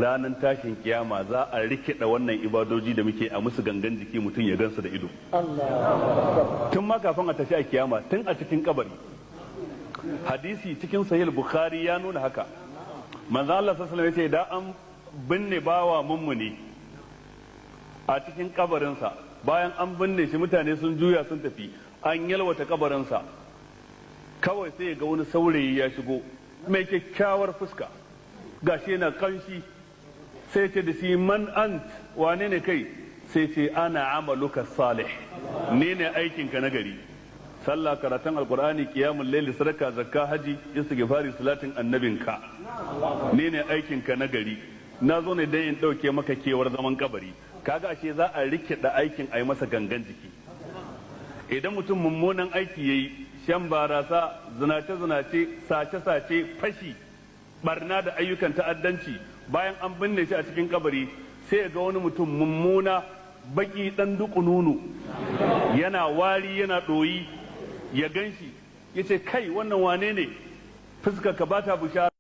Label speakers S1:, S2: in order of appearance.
S1: ranar tashin kiyama za a rikida wannan ibadoji da muke a musu gangan jiki mutum ya gansu da ido tun ma kafin a tafi a kiyama tun a cikin kabari. Hadisi cikin sahih bukhari ya nuna haka. Manzo Allah sallallahu alaihi wasallam ya ce da an binne bawa mummuni a cikin kabarinsa, bayan an binne shi mutane sun juya sun tafi, an yalwata kabarinsa, kawai sai ga wani saurayi ya shigo mai kyakkyawar fuska gashi yana kanshi, sai ce da shi man ant, wane ne kai? sai ce ana amaluka salih, ni ne aikinka na gari. Sallah, karatun alkur'ani, qiyamul layl, sadaka, zakka, haji, istighfari, salatin annabinka, ni ne aikinka na gari. Na zo ne dan in dauke maka kewar zaman kabari. Kaga ashe za a rikida aikin a yi masa gangan jiki. Idan mutum mummunan aiki yayi, shan barasa, zinace-zinace, sace-sace, fashi, barna da ayyukan ta'addanci, bayan an binne shi a cikin kabari sai ga wani mutum mummuna baki dan dukununu yana wari yana doyi, ya ganshi yace kai wannan wane ne? Fuskar ka bata bushara.